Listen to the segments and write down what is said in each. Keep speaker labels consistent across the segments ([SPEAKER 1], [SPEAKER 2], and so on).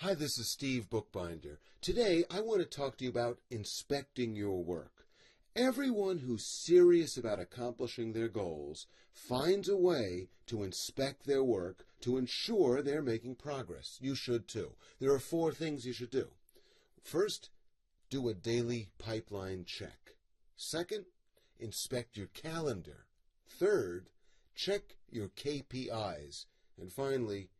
[SPEAKER 1] Hi, this is Steve Bookbinder. Today, I want to talk to you about inspecting your work. Everyone who's serious about accomplishing their goals finds a way to inspect their work to ensure they're making progress. You should too. There are 4 things you should do. First, do a daily pipeline check. Second, inspect your calendar. Third, check your KPIs. And finally,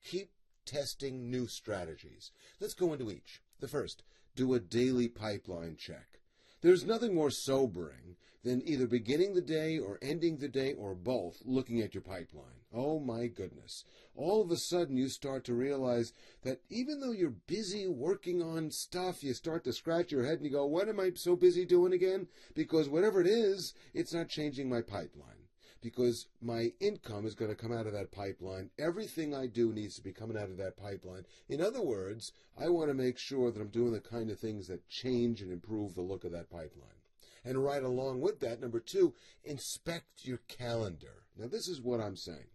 [SPEAKER 1] keep testing new strategies. Let's go into each. The first, do a daily pipeline check. There's nothing more sobering than either beginning the day or ending the day or both looking at your pipeline. Oh my goodness. All of a sudden you start to realize that even though you're busy working on stuff, you start to scratch your head and you go, what am I so busy doing again? Because whatever it is, it's not changing my pipeline. Because my income is going to come out of that pipeline. Everything I do needs to be coming out of that pipeline. In other words, I want to make sure that I'm doing the kind of things that change and improve the look of that pipeline. And right along with that, number 2, inspect your calendar. Now, this is what I'm saying.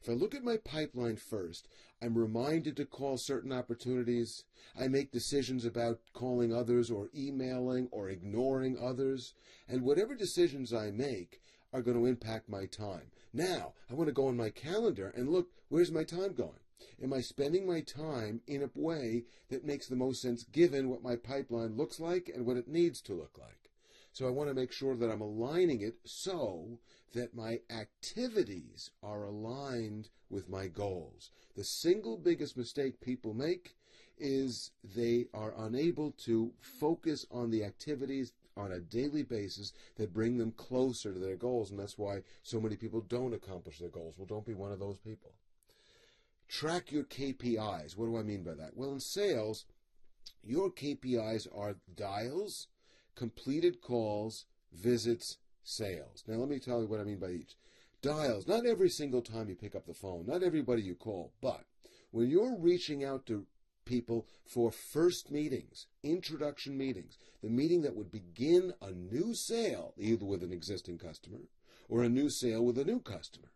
[SPEAKER 1] If I look at my pipeline first, I'm reminded to call certain opportunities. I make decisions about calling others or emailing or ignoring others. And whatever decisions I make are going to impact my time. Now, I want to go on my calendar and look, where's my time going? Am I spending my time in a way that makes the most sense given what my pipeline looks like and what it needs to look like? So I want to make sure that I'm aligning it so that my activities are aligned with my goals. The single biggest mistake people make is they are unable to focus on the activities on a daily basis that bring them closer to their goals, and that's why so many people don't accomplish their goals. Well, don't be one of those people. Track your KPIs. What do I mean by that? Well, in sales, your KPIs are dials, completed calls, visits, sales. Now, let me tell you what I mean by each. Dials, not every single time you pick up the phone, not everybody you call, but when you're reaching out to people for first meetings, introduction meetings, the meeting that would begin a new sale, either with an existing customer or a new sale with a new customer.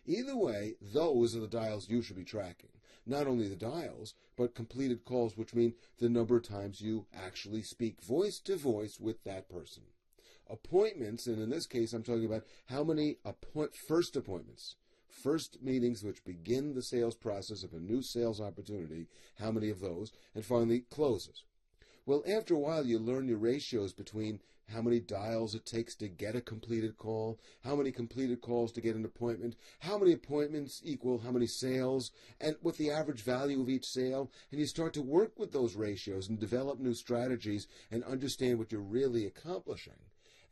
[SPEAKER 1] Either way, those are the dials you should be tracking. Not only the dials, but completed calls, which mean the number of times you actually speak voice to voice with that person. Appointments, and in this case, I'm talking about how many first appointments, first meetings which begin the sales process of a new sales opportunity, how many of those, and finally closes. Well, after a while, you learn your ratios between how many dials it takes to get a completed call, how many completed calls to get an appointment, how many appointments equal how many sales, and what the average value of each sale. And you start to work with those ratios and develop new strategies and understand what you're really accomplishing.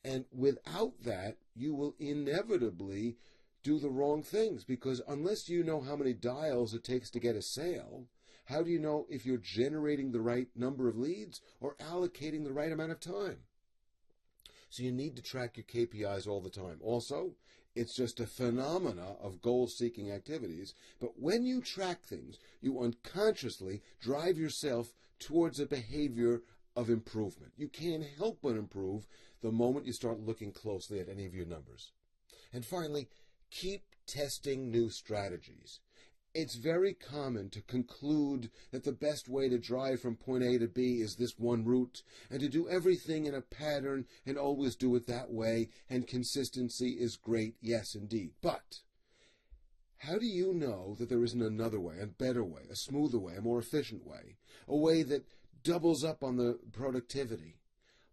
[SPEAKER 1] And without that, you will inevitably do the wrong things, because unless you know how many dials it takes to get a sale, how do you know if you're generating the right number of leads or allocating the right amount of time? So you need to track your KPIs all the time. Also, it's just a phenomena of goal-seeking activities, but when you track things, you unconsciously drive yourself towards a behavior of improvement. You can't help but improve the moment you start looking closely at any of your numbers. And finally, keep testing new strategies. It's very common to conclude that the best way to drive from point A to B is this one route, and to do everything in a pattern and always do it that way, and consistency is great, yes indeed. But how do you know that there isn't another way, a better way, a smoother way, a more efficient way, a way that doubles up on the productivity?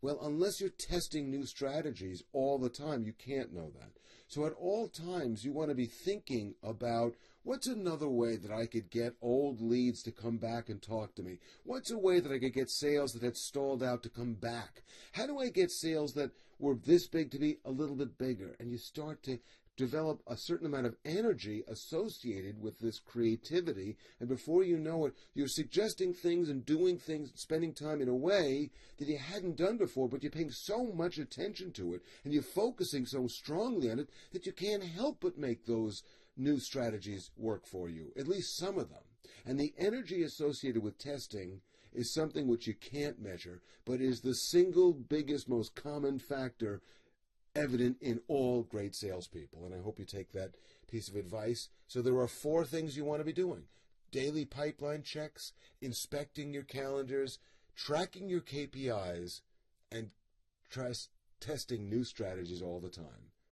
[SPEAKER 1] Well, unless you're testing new strategies all the time, you can't know that. So at all times, you want to be thinking about, what's another way that I could get old leads to come back and talk to me? What's a way that I could get sales that had stalled out to come back? How do I get sales that were this big to be a little bit bigger? And you start to develop a certain amount of energy associated with this creativity, and before you know it, you're suggesting things and doing things and spending time in a way that you hadn't done before, but you're paying so much attention to it and you're focusing so strongly on it that you can't help but make those new strategies work for you, at least some of them. And the energy associated with testing is something which you can't measure, but is the single biggest, most common factor evident in all great salespeople. And I hope you take that piece of advice. So there are 4 things you want to be doing. daily pipeline checks, inspecting your calendars, tracking your KPIs, and testing new strategies all the time.